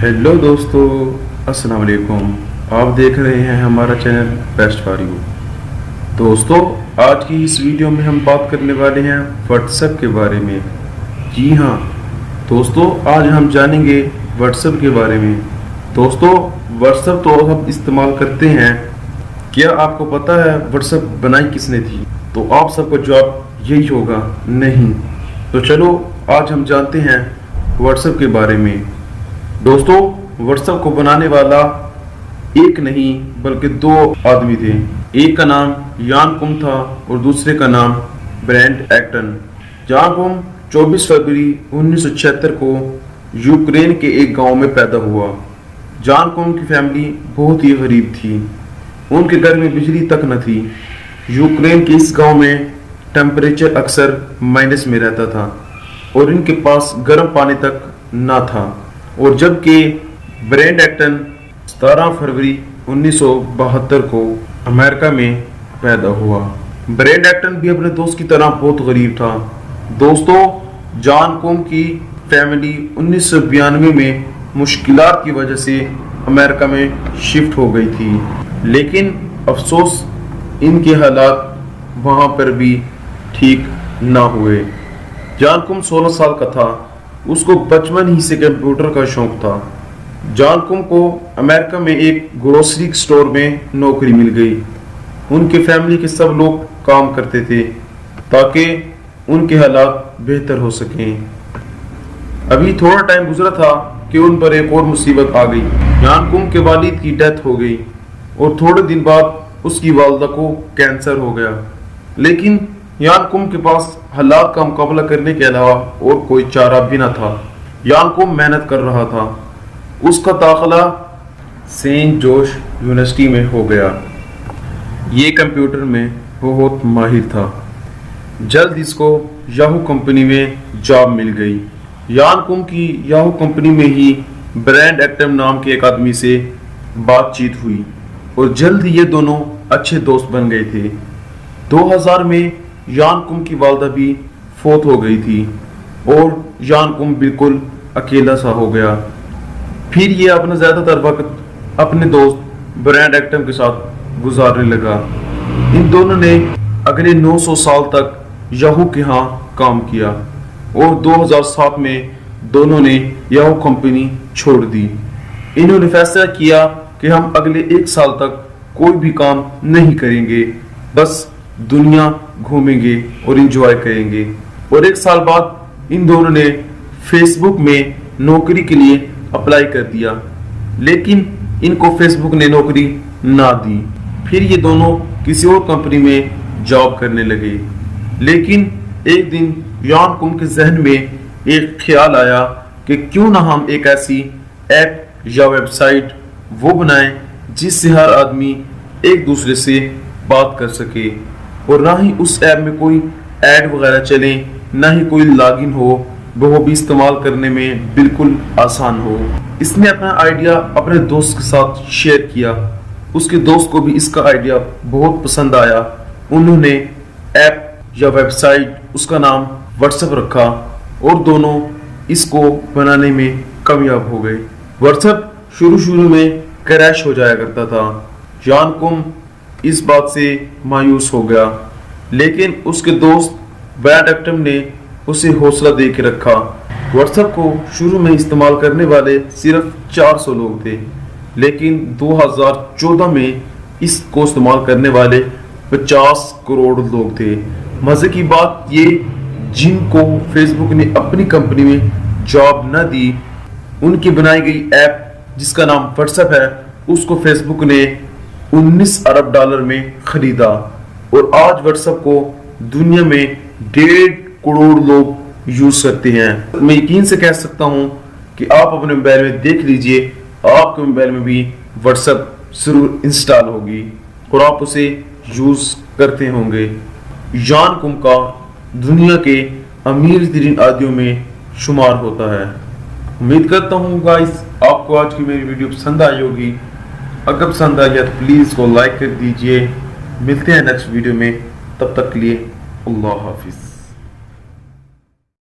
Hello दोस्तों, अस्सलाम वालेकुम। आप देख रहे हैं हमारा चैनल बेस्ट फॉर यू। दोस्तों, आज की इस वीडियो में हम बात करने वाले हैं व्हाट्सएप के बारे में। जी हाँ दोस्तों, आज हम जानेंगे व्हाट्सएप के बारे में। दोस्तों, व्हाट्सएप तो हम इस्तेमाल करते हैं। क्या आपको पता है व्हाट्सएप बनाई किसने थी? तो आप सबका जवाब यही होगा, नहीं। तो चलो आज हम जानते हैं व्हाट्सएप के बारे में। दोस्तों, व्हाट्सएप को बनाने वाला एक नहीं बल्कि दो आदमी थे। एक का नाम यान कुम था और दूसरे का नाम ब्रेंट एक्टन। यान कुम 24 फरवरी 1976 को यूक्रेन के एक गांव में पैदा हुआ। यान कुम की फैमिली बहुत ही गरीब थी। उनके घर में बिजली तक न थी। यूक्रेन के इस गांव में टेम्परेचर अक्सर माइनस में रहता था और इनके पास गर्म पानी तक न था। और जबकि ब्रेंट एक्टन 17 फरवरी 1972 को अमेरिका में पैदा हुआ। ब्रेंट एक्टन भी अपने दोस्त की तरह बहुत गरीब था। दोस्तों, यान कुम की फैमिली 1992 में मुश्किलात की वजह से अमेरिका में शिफ्ट हो गई थी, लेकिन अफसोस इनके हालात वहां पर भी ठीक ना हुए। यान कुम 16 साल का था। उसको बचपन ही से कंप्यूटर का शौक था। यान कुम को अमेरिका में एक ग्रोसरी स्टोर में नौकरी मिल गई। उनके फैमिली के सब लोग काम करते थे ताकि उनके हालात बेहतर हो सकें। अभी थोड़ा टाइम गुजरा था कि उन पर एक और मुसीबत आ गई। यान कुम के वालिद की डेथ हो गई और थोड़े दिन बाद उसकी वालदा को कैंसर हो गया। लेकिन यान कुम के पास हालात का मुकाबला करने के अलावा और कोई चारा भी न था। यान कुम मेहनत कर रहा था। उसका दाखिला सेंट जोश यूनिवर्सिटी में हो गया। ये कंप्यूटर में बहुत माहिर था। जल्द इसको याहू कंपनी में जॉब मिल गई। यान कुम की याहू कंपनी में ही ब्रेंट एक्टन नाम के एक आदमी से बातचीत हुई और जल्द ये दोनों अच्छे दोस्त बन गए थे। 2000 में यान कुम की वालदा भी फोत हो गई थी और यान कुम बिल्कुल अकेला सा हो गया। फिर ये अपना ज्यादातर वक्त अपने दोस्त ब्रेंट एक्टन के साथ गुजारने लगा। इन दोनों ने अगले 900 साल तक याहू के यहाँ काम किया और 2007 में दोनों ने याहू कंपनी छोड़ दी। इन्होंने फैसला किया कि हम अगले 1 साल तक कोई भी काम नहीं करेंगे, बस दुनिया घूमेंगे और एंजॉय करेंगे। और 1 साल बाद इन दोनों ने फेसबुक में नौकरी के लिए अप्लाई कर दिया, लेकिन इनको फेसबुक ने नौकरी ना दी। फिर ये दोनों किसी और कंपनी में जॉब करने लगे। लेकिन एक दिन यान कुम के जहन में एक ख्याल आया कि क्यों ना हम एक ऐसी ऐप या वेबसाइट वो बनाएं जिससे हर आदमी एक दूसरे से बात कर सके और ना ही उस ऐप में कोई ऐड वगैरह चले, ना ही कोई लॉगिन हो, वो भी इस्तेमाल करने में बिल्कुल आसान हो। इसने अपना आइडिया अपने दोस्त के साथ शेयर किया। उसके दोस्त को भी इसका आइडिया बहुत पसंद आया। उन्होंने ऐप या वेबसाइट, उसका नाम व्हाट्सएप रखा और दोनों इसको बनाने में कामयाब हो गए। व्हाट्सएप शुरू में क्रैश हो जाया करता था। यान कुम इस बात से मायूस हो गया, लेकिन उसके दोस्त ब्रेंट एक्टन ने उसे हौसला दे के रखा। व्हाट्सएप को शुरू में इस्तेमाल करने वाले सिर्फ 400 लोग थे, लेकिन 2014 में इसको इस्तेमाल करने वाले 50 करोड़ लोग थे। मजे की बात ये, जिनको फेसबुक ने अपनी कंपनी में जॉब न दी, उनकी बनाई गई ऐप जिसका नाम व्हाट्सएप है, उसको फेसबुक ने 19 अरब डॉलर में खरीदा और आज व्हाट्सएप को दुनिया में 1.5 करोड़ लोग यूज करते हैं। मैं यकीन से कह सकता हूं कि आप अपने मोबाइल में देख लीजिए, आपके मोबाइल में भी व्हाट्सएप जरूर इंस्टॉल होगी और आप उसे यूज करते होंगे। यान कुम का दुनिया के अमीर तरीन आदमियों में शुमार होता है। उम्मीद करता हूँ गाइस आपको आज की मेरी वीडियो पसंद आई होगी। अगर पसंद आई है तो प्लीज़ को लाइक कर दीजिए। मिलते हैं नेक्स्ट वीडियो में, तब तक के लिए अल्लाह हाफिज़।